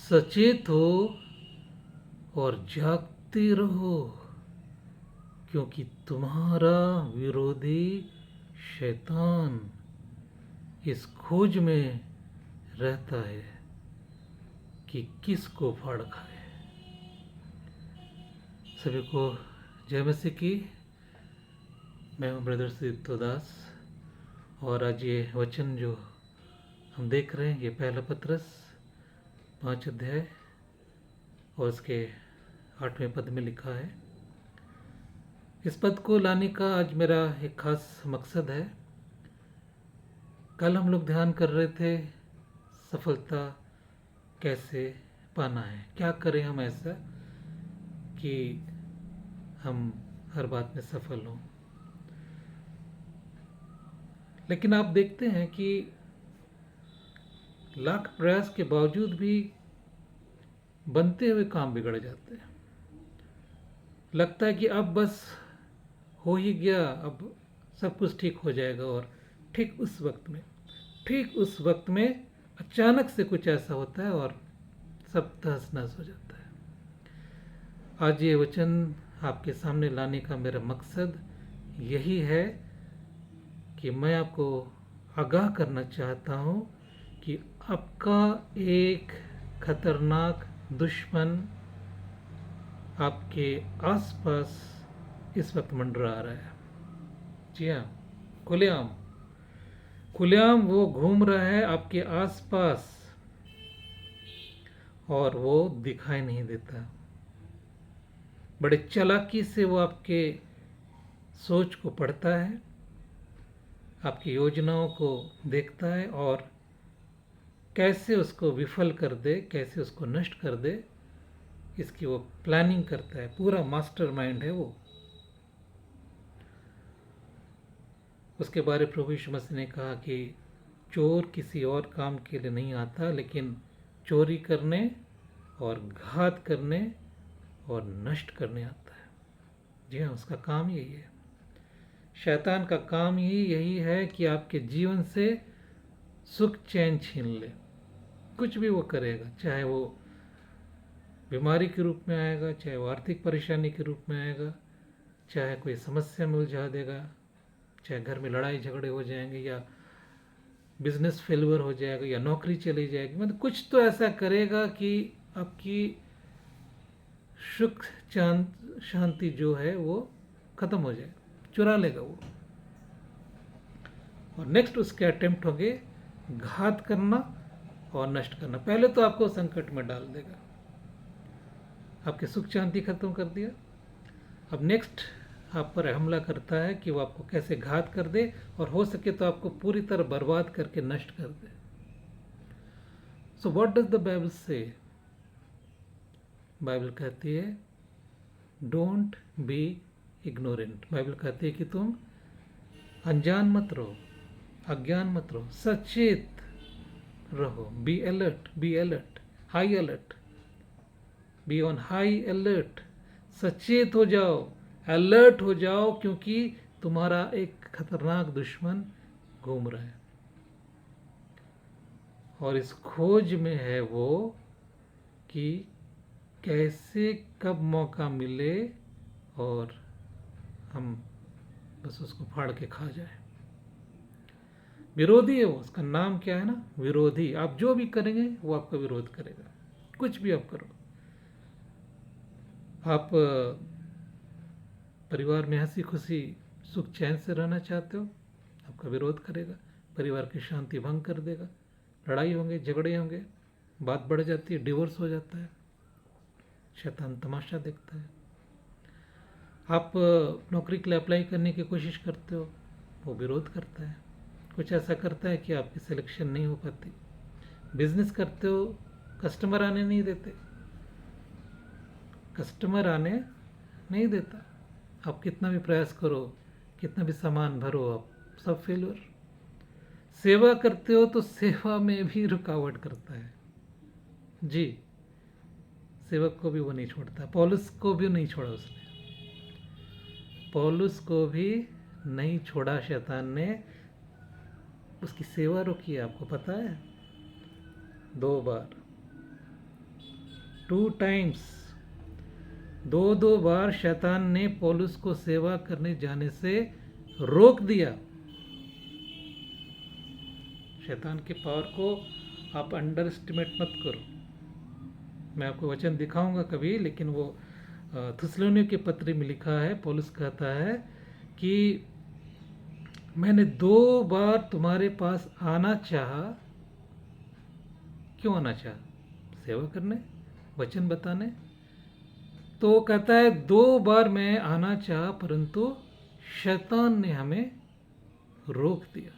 सचेत हो और जागते रहो, क्योंकि तुम्हारा विरोधी शैतान इस खोज में रहता है कि किसको फाड़ खाए। सभी को जय मसीह की। मैं हूँ ब्रदर सिद्धो दास, और आज ये वचन जो हम देख रहे हैं ये पहला पत्रस 5 अध्याय और उसके 8वें पद में लिखा है। इस पद को लाने का आज मेरा एक खास मकसद है। कल हम लोग ध्यान कर रहे थे सफलता कैसे पाना है, क्या करें हम ऐसा कि हम हर बात में सफल हों। लेकिन आप देखते हैं कि लाख प्रयास के बावजूद भी बनते हुए काम बिगड़ जाते हैं। लगता है कि अब बस हो ही गया, अब सब कुछ ठीक हो जाएगा, और ठीक उस वक्त में अचानक से कुछ ऐसा होता है और सब तहस नहस हो जाता है। आज ये वचन आपके सामने लाने का मेरा मकसद यही है कि मैं आपको आगाह करना चाहता हूँ कि आपका एक खतरनाक दुश्मन आपके आसपास इस वक्त मंडरा रहा है। जी हाँ, खुलेआम वो घूम रहा है आपके आसपास और वो दिखाई नहीं देता। बड़े चालाकी से वो आपके सोच को पढ़ता है, आपकी योजनाओं को देखता है और कैसे उसको विफल कर दे, कैसे उसको नष्ट कर दे, इसकी वो प्लानिंग करता है। पूरा मास्टरमाइंड है वो। उसके बारे प्रभु यीशु मसीह ने कहा कि चोर किसी और काम के लिए नहीं आता, लेकिन चोरी करने और घात करने और नष्ट करने आता है। जी हाँ, उसका काम यही है। शैतान का काम ही यही है कि आपके जीवन से सुख चैन छीन ले। कुछ भी वो करेगा, चाहे वो बीमारी के रूप में आएगा, चाहे वो आर्थिक परेशानी के रूप में आएगा, चाहे कोई समस्या में उलझा देगा, चाहे घर में लड़ाई झगड़े हो जाएंगे, या बिजनेस फेलियर हो जाएगा, या नौकरी चली जाएगी। मतलब कुछ तो ऐसा करेगा कि आपकी सुख शांति जो है वो खत्म हो जाए, चुरा लेगा वो। और नेक्स्ट उसके अटेम्प्ट होंगे घात करना और नष्ट करना। पहले तो आपको संकट में डाल देगा, आपकी सुख शांति खत्म कर दिया। अब नेक्स्ट आप पर हमला करता है कि वो आपको कैसे घात कर दे, और हो सके तो आपको पूरी तरह बर्बाद करके नष्ट कर दे। So what does the Bible से? बाइबल कहती है डोंट बी इग्नोरेंट। बाइबल कहती है कि तुम अनजान मत रहो, अज्ञान मत रहो, सचेत रहो। Be alert, high alert, be on high alert. सचेत हो जाओ, अलर्ट हो जाओ, क्योंकि तुम्हारा एक खतरनाक दुश्मन घूम रहा है और इस खोज में है वो कि कैसे कब मौका मिले और हम बस उसको फाड़ के खा जाए। विरोधी है वो, उसका नाम क्या है ना, विरोधी। आप जो भी करेंगे वो आपका विरोध करेगा, कुछ भी आप करो। आप परिवार में हंसी खुशी सुख चैन से रहना चाहते हो, आपका विरोध करेगा, परिवार की शांति भंग कर देगा, लड़ाई होंगे, झगड़े होंगे, बात बढ़ जाती है, डिवोर्स हो जाता है, शैतान तमाशा देखता है। आप नौकरी के लिए अप्लाई करने की कोशिश करते हो, वो विरोध करता है, कुछ ऐसा करता है कि आपकी सिलेक्शन नहीं हो पाती। बिजनेस करते हो, कस्टमर आने नहीं देते, कस्टमर आने नहीं देता। आप कितना भी प्रयास करो, कितना भी सामान भरो, आप सब फेलियर। सेवा करते हो तो सेवा में भी रुकावट करता है। जी, सेवक को भी वो नहीं छोड़ता। पौलुस को भी नहीं छोड़ा उसने, पौलुस को भी नहीं छोड़ा शैतान ने, उसकी सेवा रोकी। आपको पता है 2 बार 2 टाइम्स, दो बार शैतान ने पौलुस को सेवा करने जाने से रोक दिया। शैतान के पावर को आप अंडर एस्टिमेट मत करो। मैं आपको वचन दिखाऊंगा कभी, लेकिन वो थिस्सलुनीकियों के पत्र में लिखा है। पौलुस कहता है कि मैंने 2 बार तुम्हारे पास आना चाहा। क्यों आना चाहा? सेवा करने, वचन बताने। तो कहता है 2 बार मैं आना चाहा, परंतु शैतान ने हमें रोक दिया।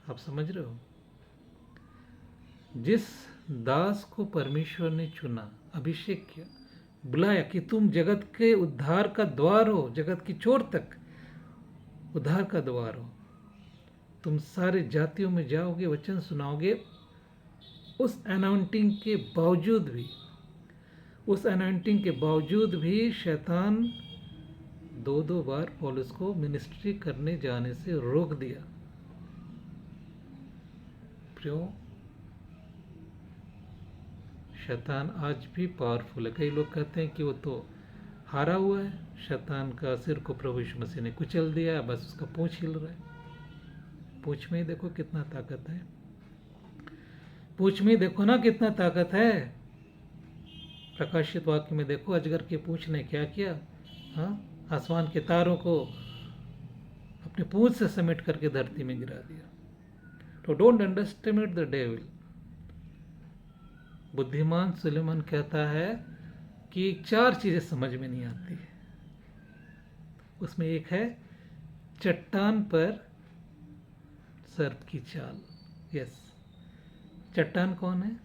आप समझ रहे हो? जिस दास को परमेश्वर ने चुना, अभिषेक किया, बुलाया कि तुम जगत के उद्धार का द्वार हो, जगत की छोर तक उद्धार का द्वार हो, तुम सारे जातियों में जाओगे, वचन सुनाओगे। उस अनाउंटिंग के बावजूद भी शैतान 2 बार पौलुस को मिनिस्ट्री करने जाने से रोक दिया। क्यों? शैतान आज भी पावरफुल है। कई लोग कहते हैं कि वो तो हारा हुआ है, शैतान का सिर को प्रभु यीशु मसीह ने कुचल दिया, बस उसका पूंछ हिल रहा है। पूंछ में ही देखो कितना ताकत है, पूंछ में ही देखो ना कितना ताकत है। प्रकाशित वाक्य में देखो, अजगर के पूंछ ने क्या किया। हाँ, आसमान के तारों को अपने पूंछ से समेट करके धरती में गिरा दिया। तो डोंट अंडरस्टिमेट द डेविल। बुद्धिमान सुलेमान कहता है कि 4 चीजें समझ में नहीं आती है। उसमें एक है चट्टान पर सर्प की चाल। यस, चट्टान कौन है?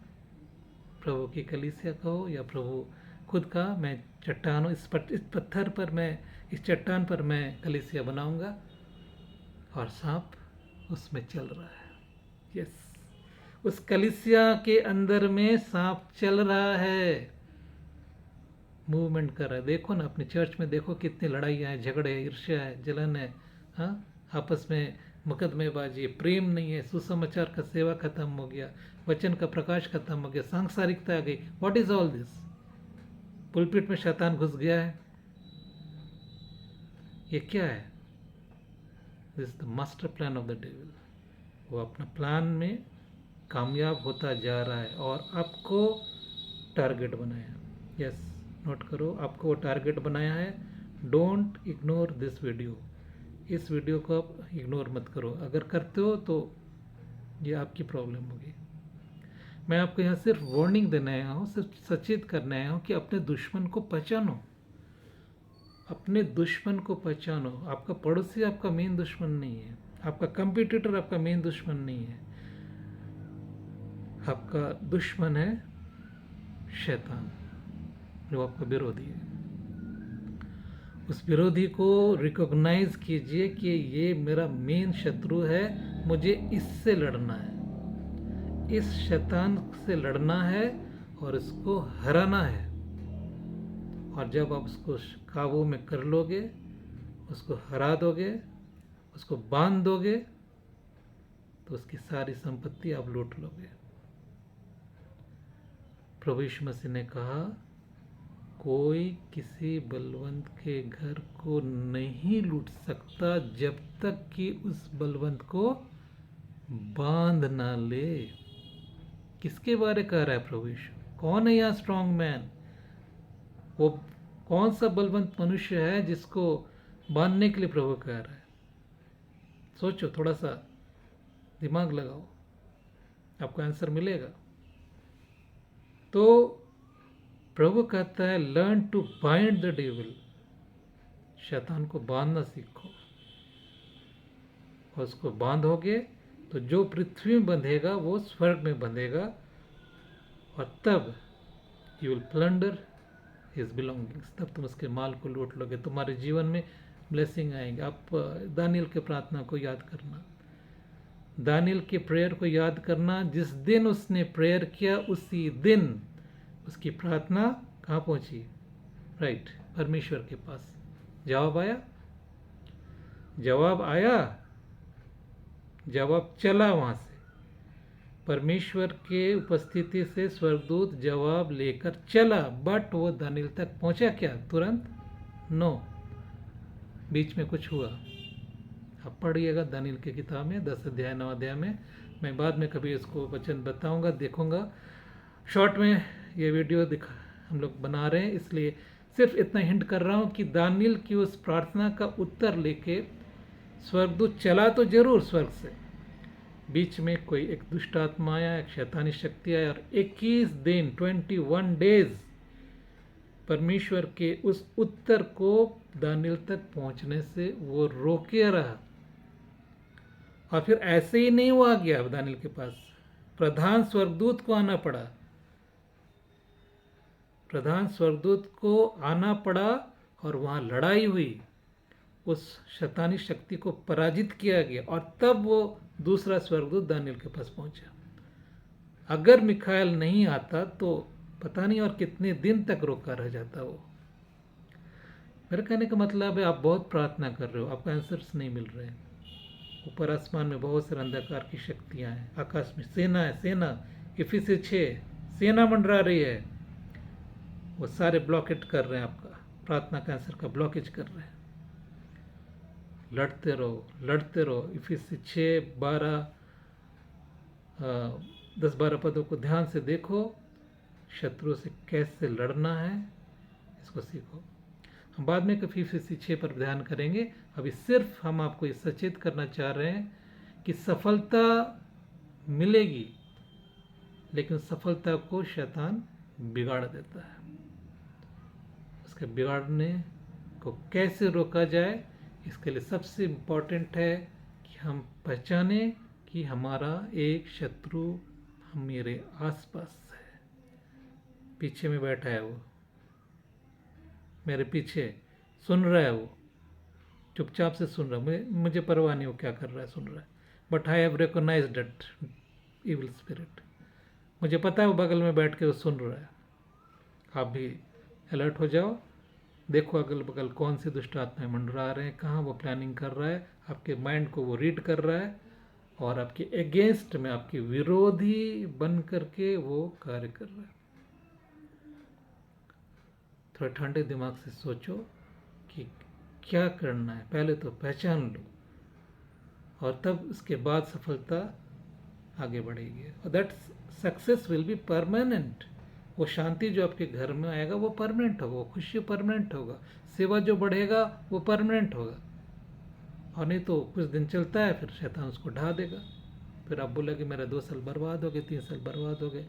प्रभु की कलीसिया कहो या प्रभु खुद का, मैं चट्टान हूँ, इस पत्थर पर मैं, इस चट्टान पर मैं कलीसिया बनाऊंगा। और सांप उसमें चल रहा है। यस, उस कलीसिया के अंदर में सांप चल रहा है, मूवमेंट कर रहा है। देखो ना, अपने चर्च में देखो कितनी लड़ाइयाँ हैं, झगड़े हैं, ईर्ष्या है, जलन है। हाँ, आपस में मुकदमेबाजी, प्रेम नहीं है, सुसमाचार का सेवा खत्म हो गया, वचन का प्रकाश खत्म हो गया, सांसारिकता आ गई। What is all this? Pulpit में शैतान घुस गया है। ये क्या है? This is the master plan of the devil. वो अपना प्लान में कामयाब होता जा रहा है और आपको टारगेट बनाया। यस, नोट करो, आपको वो टारगेट बनाया है। Don't ignore this video. इस वीडियो को आप इग्नोर मत करो। अगर करते हो तो ये आपकी प्रॉब्लम होगी। मैं आपको यहाँ सिर्फ वार्निंग देने आया हूँ, सिर्फ सचेत करने आया हूँ कि अपने दुश्मन को पहचानो। अपने दुश्मन को पहचानो। आपका पड़ोसी आपका मेन दुश्मन नहीं है, आपका कंपटीटर आपका मेन दुश्मन नहीं है। आपका दुश्मन है शैतान, जो आपका विरोधी है। उस विरोधी को रिकॉग्नाइज कीजिए कि ये मेरा मेन शत्रु है, मुझे इससे लड़ना है, इस शैतान से लड़ना है और इसको हराना है। और जब आप उसको काबू में कर लोगे, उसको हरा दोगे, उसको बांध दोगे, तो उसकी सारी संपत्ति आप लूट लोगे। प्रभु यीशु मसीह ने कहा, कोई किसी बलवंत के घर को नहीं लूट सकता जब तक कि उस बलवंत को बांध ना ले। किसके बारे कह रहा है प्रभु यीशु? कौन है यहाँ स्ट्रॉन्ग मैन? वो कौन सा बलवंत मनुष्य है जिसको बांधने के लिए प्रभु कह रहा है? सोचो, थोड़ा सा दिमाग लगाओ, आपको आंसर मिलेगा। तो प्रभु कहता है, learn to bind the devil. शैतान को बांधना सीखो, और उसको बांधोगे तो जो पृथ्वी में बंधेगा वो स्वर्ग में बंधेगा, और तब you will plunder his belongings. तब तुम उसके माल को लूट लोगे, तुम्हारे जीवन में ब्लेसिंग आएंगे। आप दानियल के प्रार्थना को याद करना, दानियल के प्रेयर को याद करना। जिस दिन उसने प्रेयर किया उसी दिन उसकी प्रार्थना कहाँ पहुंची? राइट, परमेश्वर के पास। जवाब आया, जवाब आया, जवाब चला वहां से। परमेश्वर के उपस्थिति से स्वर्गदूत जवाब लेकर चला, बट वो दानियल तक पहुंचा क्या तुरंत? नो, बीच में कुछ हुआ। आप पढ़िएगा दानियल की किताब में 10 अध्याय 9 अध्याय में। मैं बाद में कभी इसको वचन बताऊंगा, देखूंगा। शॉर्ट में ये वीडियो हम लोग बना रहे हैं, इसलिए सिर्फ इतना हिंट कर रहा हूँ कि दानियल की उस प्रार्थना का उत्तर लेके स्वर्गदूत चला तो जरूर स्वर्ग से, बीच में कोई एक दुष्ट आत्मा आया, एक शैतानी शक्ति आया, और 21 दिन 21 डेज परमेश्वर के उस उत्तर को दानियल तक पहुंचने से वो रोके रहा। और फिर ऐसे ही नहीं वो आ गया दानियल के पास, प्रधान स्वर्गदूत को आना पड़ा, प्रधान स्वर्गदूत को आना पड़ा, और वहां लड़ाई हुई, उस शैतानी शक्ति को पराजित किया गया, और तब वो दूसरा स्वर्गदूत दानियल के पास पहुंचा। अगर मिखाएल नहीं आता तो पता नहीं और कितने दिन तक रोका रह जाता वो। मेरे कहने का मतलब है, आप बहुत प्रार्थना कर रहे हो, आपको आंसर्स नहीं मिल रहे। ऊपर आसमान में बहुत सारे अंधकार की शक्तियां हैं, आकाश में सेना है, सेना इफिसियों 6 सेना मंडरा रही है, वो सारे ब्लॉकेट कर रहे हैं, आपका प्रार्थना का आंसर का ब्लॉकेज कर रहे हैं। लड़ते रहो, लड़ते रहो। इफिसियों 6 10-12 पदों को ध्यान से देखो, शत्रु से कैसे लड़ना है इसको सीखो। हम बाद में इफिसियों 6 पर ध्यान करेंगे। अभी सिर्फ हम आपको ये सचेत करना चाह रहे हैं कि सफलता मिलेगी, लेकिन सफलता को शैतान बिगाड़ देता है। उसके बिगाड़ने को कैसे रोका जाए, इसके लिए सबसे इम्पोर्टेंट है कि हम पहचाने कि हमारा एक शत्रु मेरे आसपास है, पीछे में बैठा है, वो मेरे पीछे सुन रहा है, वो चुपचाप से सुन रहा है, मुझे परवाह नहीं वो क्या कर रहा है, सुन रहा है। But I have recognised that evil spirit, मुझे पता है वो बगल में बैठ के वो सुन रहा है। आप भी अलर्ट हो जाओ, देखो अगल बगल कौन से दुष्ट आत्माएं मंडरा रहे हैं, कहाँ वो प्लानिंग कर रहा है, आपके माइंड को वो रीड कर रहा है, और आपके अगेंस्ट में, आपके विरोधी बन करके वो कार्य कर रहा है। थोड़ा ठंडे दिमाग से सोचो कि क्या करना है, पहले तो पहचान लो, और तब उसके बाद सफलता आगे बढ़ेगी, और that success will be permanent. वो शांति जो आपके घर में आएगा वो परमानेंट होगा, वो खुशी परमानेंट होगा, सेवा जो बढ़ेगा वो परमानेंट होगा। और नहीं तो कुछ दिन चलता है, फिर शैतान उसको ढा देगा, फिर आप बोलोगे मेरा 2 साल बर्बाद हो गए, 3 साल बर्बाद हो गए,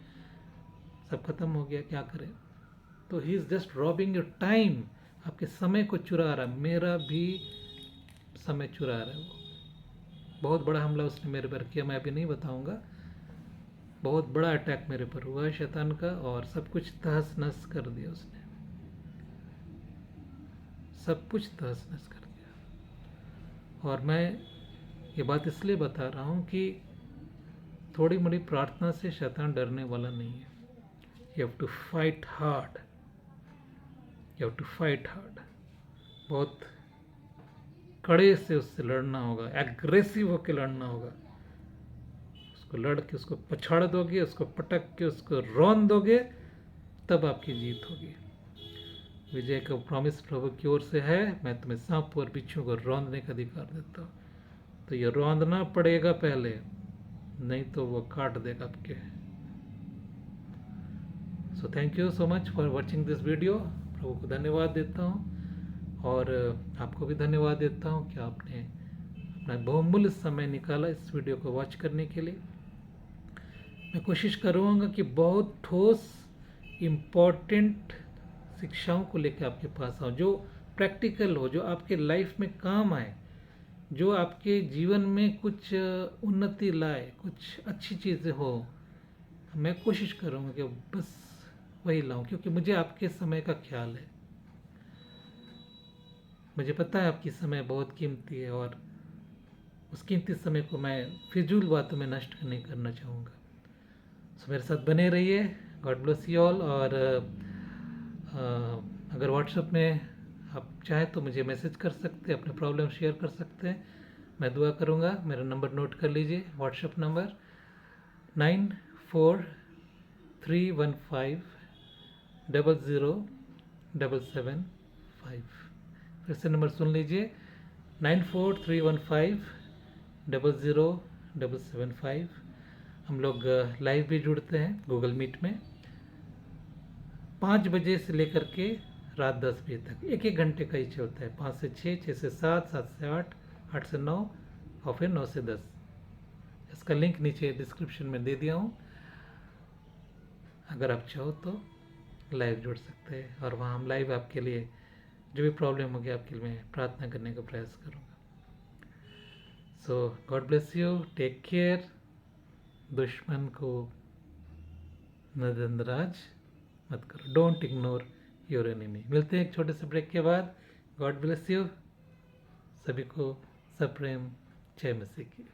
सब खत्म हो गया, क्या करें। तो he is just robbing your time, आपके समय को चुरा रहा है, मेरा भी समय चुरा रहा है वो। बहुत बड़ा हमला उसने मेरे पर किया, मैं अभी नहीं बताऊंगा। बहुत बड़ा अटैक मेरे पर हुआ है शैतान का, और सब कुछ तहस नहस कर दिया उसने, सब कुछ तहस नहस कर दिया। और मैं ये बात इसलिए बता रहा हूँ कि थोड़ी मोड़ी प्रार्थना से शैतान डरने वाला नहीं है। You have to fight hard, you have to fight hard, बहुत कड़े से उससे लड़ना होगा, एग्रेसिव होकर लड़ना होगा। उसको लड़ के उसको पछाड़ दोगे, उसको पटक के उसको रौंद दोगे, तब आपकी जीत होगी। विजय का प्रॉमिस प्रभु की ओर से है, मैं तुम्हें सांप और बिच्छू को रौंदने का अधिकार देता हूँ। तो ये रौंदना पड़ेगा पहले, नहीं तो वो काट देगा आपके। So thank you so much for watching this video. प्रभु को धन्यवाद देता हूँ, और आपको भी धन्यवाद देता हूँ कि आपने अपना बहुमूल्य समय निकाला इस वीडियो को वॉच करने के लिए। मैं कोशिश करूँगा कि बहुत ठोस इम्पोर्टेंट शिक्षाओं को लेकर आपके पास आऊँ, जो प्रैक्टिकल हो, जो आपके लाइफ में काम आए, जो आपके जीवन में कुछ उन्नति लाए, कुछ अच्छी चीज़ें हो। मैं कोशिश करूँगा कि बस वही लाऊं, क्योंकि मुझे आपके समय का ख्याल है, मुझे पता है आपकी समय बहुत कीमती है, और उस कीमती समय को मैं फिजूल बातों में नष्ट नहीं करना चाहूँगा। सो मेरे साथ बने रहिए। God bless you all. और अगर व्हाट्सएप में आप चाहें तो मुझे मैसेज कर सकते हैं, अपने प्रॉब्लम शेयर कर सकते हैं, मैं दुआ करूँगा। मेरा नंबर नोट कर लीजिए, व्हाट्सएप नंबर 9431500775। फिर से नंबर सुन लीजिए, 9431500775। हम लोग लाइव भी जुड़ते हैं गूगल मीट में 5 बजे से लेकर के रात 10 बजे तक, एक एक घंटे का ही चलता है। 5 से 6, 6 से 7, 7 से 8, 8 से 9 और फिर 9 से 10। इसका लिंक नीचे डिस्क्रिप्शन में दे दिया हूँ, अगर आप चाहो तो लाइव जुड़ सकते हैं। और वहाँ हम लाइव आपके लिए जो भी प्रॉब्लम होगी आपके लिए मैं प्रार्थना करने का प्रयास करूँगा। So God bless you, take care. दुश्मन को नजरअंदाज मत करो, डोंट इग्नोर योर एनिमी। मिलते हैं एक छोटे से ब्रेक के बाद। गॉड ब्लेस यू, सभी को सप्रेम जय मसीह की।